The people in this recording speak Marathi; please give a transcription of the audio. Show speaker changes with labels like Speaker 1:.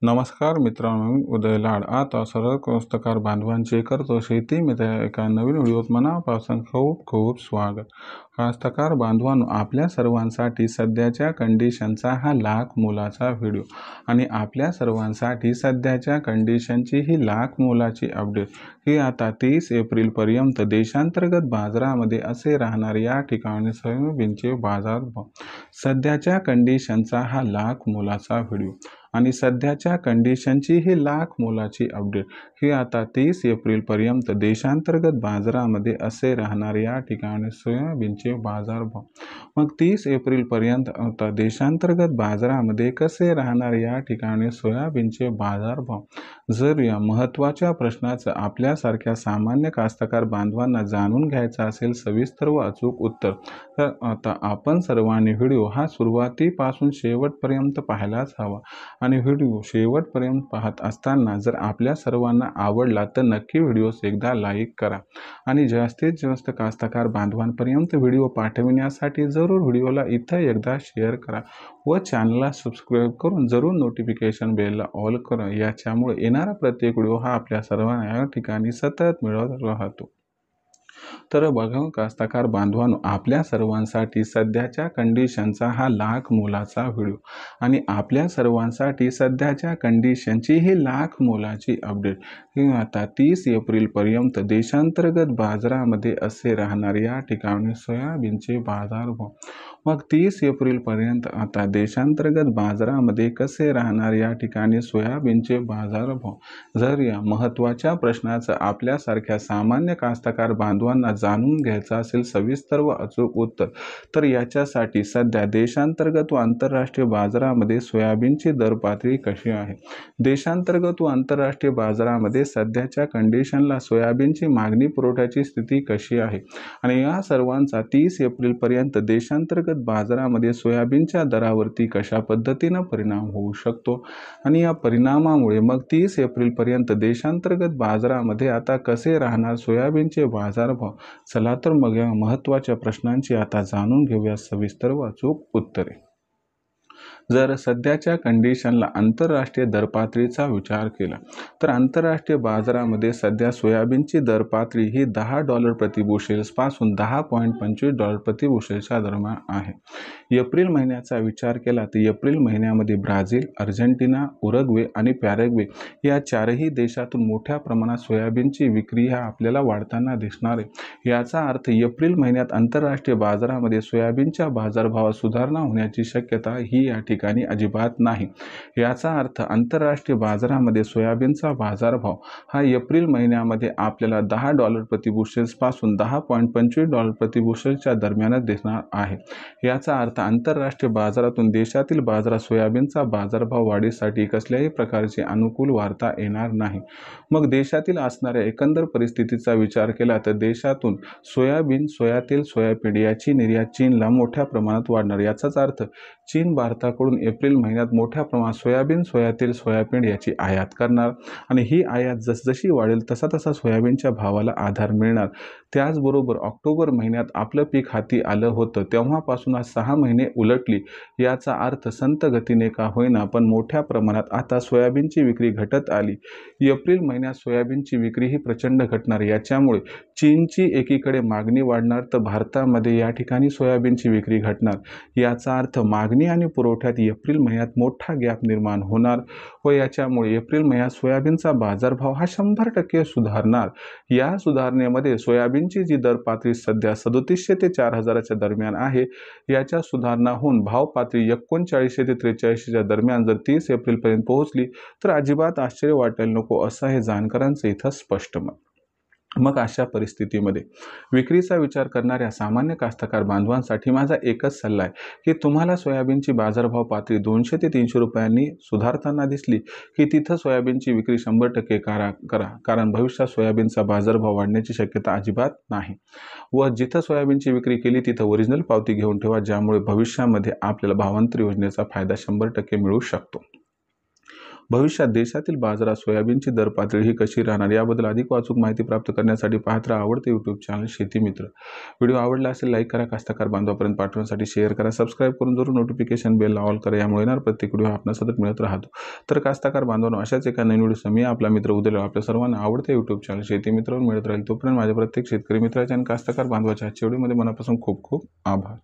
Speaker 1: नमस्कार मित्रांनो, मी उदय लाड. आता सर्व कास्तकार बांधवांचे करतो शेती मित्र एका नवीन व्हिडिओत मनापासून खूप खूप स्वागत. कास्तकार बांधवांनो, आपल्या सर्वांसाठी सध्याच्या कंडिशनचा हा लाख मोलाचा व्हिडिओ आणि आपल्या सर्वांसाठी सध्याच्या कंडिशनची ही लाख मोलाची अपडेट ही आता 30 एप्रिलपर्यंत देशांतर्गत बाजारामध्ये असे राहणार. या ठिकाणी सोयाबीनचे बाजारभाव सध्याच्या कंडिशनचा हा लाख मोलाचा व्हिडिओ आणि सध्याच्या कंडिशनची ही लाख मोलाची अपडेट ही आता 30 एप्रिलपर्यंत देशांतर्गत बाजारामध्ये असे राहणार. या ठिकाणी सोयाबीनचे बाजारभाव मग 30 एप्रिलपर्यंत आता देशांतर्गत बाजारामध्ये कसे राहणार. या ठिकाणी सोयाबीनचे बाजारभाव जर या महत्त्वाच्या प्रश्नाचं आपल्यासारख्या सामान्य कास्तकार बांधवांना जाणून घ्यायचं असेल सविस्तर व अचूक उत्तर, तर आता आपण सर्वांनी व्हिडिओ हा सुरुवातीपासून शेवटपर्यंत पाहायलाच हवा. आणि व्हिडिओ शेवटपर्यंत पाहत असताना जर आपल्या सर्वांना आवडला तर नक्की व्हिडिओस एकदा लाईक करा आणि जास्तीत जास्त कास्तकार बांधवांपर्यंत व्हिडिओ पाठविण्यासाठी जरूर व्हिडिओला इथं एकदा शेअर करा व चॅनलला सबस्क्राईब करून जरूर नोटिफिकेशन बेलला ऑल करा. याच्यामुळे येणारा प्रत्येक व्हिडिओ हा आपल्या सर्वांना या ठिकाणी सतत मिळत राहतो. तर बघा कास्तकार बांधवांनो, आपल्या सर्वांसाठी सध्याच्या कंडिशनचा हा लाख मोलाचा व्हिडिओ आणि आपल्या सर्वांसाठी सध्याच्या कंडिशनची ही लाख मोलाची अपडेट ही आता 30 एप्रिलपर्यंत देशांतर्गत बाजारामध्ये असे राहणार. या ठिकाणी सोयाबीनचे बाजारभाव मग 30 एप्रिलपर्यंत आता देशांतर्गत बाजारामध्ये कसे राहणार. या ठिकाणी सोयाबीनचे बाजारभाव जर या महत्त्वाच्या प्रश्नाचं आपल्यासारख्या सामान्य कास्तकार बांधवांना जाणून घ्यायचं असेल सविस्तर व अचूक उत्तर, तर याच्यासाठी सध्या देशांतर्गत व आंतरराष्ट्रीय बाजारामध्ये सोयाबीनची दर पातळी कशी आहे. देशांतर्गत व आंतरराष्ट्रीय बाजारामध्ये सध्याच्या कंडिशनला सोयाबीनची मागणी पुरवठ्याची स्थिती कशी आहे आणि या सर्वांचा 30 एप्रिलपर्यंत देशांतर्गत बाजारामध्ये सोयाबीनच्या दरावरती कशा पद्धतीनं परिणाम होऊ शकतो आणि या परिणामामुळे मग 30 एप्रिलपर्यंत देशांतर्गत बाजारामध्ये आता कसे राहणार सोयाबीनचे बाजारभाव. चला तर मग या महत्त्वाच्या प्रश्नांची आता जाणून घेऊया सविस्तर व अचूक उत्तरे. जर सध्याच्या कंडिशनला आंतरराष्ट्रीय दरपातळीचा विचार केला तर आंतरराष्ट्रीय बाजारामध्ये सध्या सोयाबीनची दरपातळी ही $10 प्रति बुशेल्सपासून $10.25 प्रति बुशेल्सच्या दरम्यान आहे. एप्रिल महिन्याचा विचार केला तर एप्रिल महिन्यामध्ये ब्राझील, अर्जेंटिना, उरुग्वे आणि पॅराग्वे या चारही देशातून मोठ्या प्रमाणात सोयाबीनची विक्री ह्या आपल्याला वाढताना दिसणार आहे. याचा अर्थ एप्रिल महिन्यात आंतरराष्ट्रीय बाजारामध्ये सोयाबीनच्या बाजारभावात सुधारणा होण्याची शक्यता ही या ठिकाणी अजिबात नाही. याचा अर्थ आंतरराष्ट्रीय बाजारामध्ये सोयाबीनचा बाजारभाव हा एप्रिल महिन्यामध्ये आपल्याला $10 प्रति बुशेल्सपासून $10.25 प्रति बुशेल्सच्या दरम्यानच दिसणार आहे. याचा अर्थ आंतरराष्ट्रीय बाजारातून देशातील बाजारात सोयाबीनचा बाजारभाव वाढीसाठी कसल्याही प्रकारची अनुकूल वार्ता येणार नाही. मग देशातील असणाऱ्या एकंदर परिस्थितीचा विचार केला तर देशातून सोयाबीन, सोयातेल, सोयाबीन याची निर्यात चीनला मोठ्या प्रमाणात वाढणार. याचाच अर्थ चीन भारताकडून एप्रिल महिन्यात मोठ्या प्रमाणात सोयाबीन, सोयातेल, सोयाबीन याची आयात करणार आणि ही आयात जसजशी वाढेल तसा तसा सोयाबीनच्या भावाला आधार मिळणार. त्याचबरोबर ऑक्टोबर महिन्यात आपलं पीक हाती आलं होतं तेव्हापासून आज 6 महिने उलटली. याचा अर्थ संत गतीने का होईना पण मोठ्या प्रमाणात आता सोयाबीनची विक्री घटत आली. एप्रिल महिन्यात सोयाबीनची विक्री ही प्रचंड घटणार. याच्यामुळे चीनची एकीकडे मागणी वाढणार तर भारतामध्ये या ठिकाणी सोयाबीनची विक्री घटणार. याचा अर्थ मागणी आणि पुरवठ्यात एप्रिल महिन्यात मोठा गॅप निर्माण होणार व याच्यामुळे एप्रिल महिन्यात सोयाबीनचा बाजारभाव हा 100% सुधारणार. या सुधारणेमध्ये सोयाबीनची जी दर पातळी सध्या 3700 ते 4000च्या दरम्यान आहे याच्या सुधारणा होऊन भाव पातळी 3900 ते 4300च्या दरम्यान जर 30 एप्रिलपर्यंत पोहोचली तर अजिबात आश्चर्य वाटायला नको असं हे जाणकारांचं इथं स्पष्ट मत. मग अशा परिस्थितीमध्ये विक्रीचा विचार करणाऱ्या सामान्य कास्तकार बांधवांसाठी माझा एकच सल्ला आहे की तुम्हाला सोयाबीनची बाजारभाव पातळी 200 ते 300 रुपयांनी सुधारताना दिसली की तिथं सोयाबीनची विक्री 100% करा. कारण भविष्यात सोयाबीनचा बाजारभाव वाढण्याची शक्यता अजिबात नाही व जिथं सोयाबीनची विक्री केली तिथं ओरिजिनल पावती घेऊन ठेवा, ज्यामुळे भविष्यामध्ये आपल्याला भावांतर योजनेचा फायदा 100% मिळू शकतो. भविष्यात देशातील बाजारात सोयाबीनची दर पातळी ही कशी राहणार याबद्दल अधिक अचूक माहिती प्राप्त करण्यासाठी पाहत राहा आवडते यूट्यूब चॅनल शेती मित्र. व्हिडिओ आवडला असेल लाईक करा, कास्तकार बांधवापर्यंत पाठवण्यासाठी शेअर करा, सबस्क्राईब करून जरूर नोटिफिकेशन बेल ऑल करा. यामुळे येणार प्रत्येक व्हिडिओ आपल्याला सतत मिळत राहतो. तर कास्तकार बांधवांनो, अशाच एका नवीन व्हिडिओ मी आपला मित्र उदय आपल्या सर्वांना आवडते यूट्यूब चॅनल शेती मित्रावर मिळत राहील. तोपर्यंत माझ्या प्रत्येक शेतकरी मित्राच्या आणि कास्तकार बांधवाच्या आजच्या व्हिडिओमध्ये मनापासून खूप खूप आभार.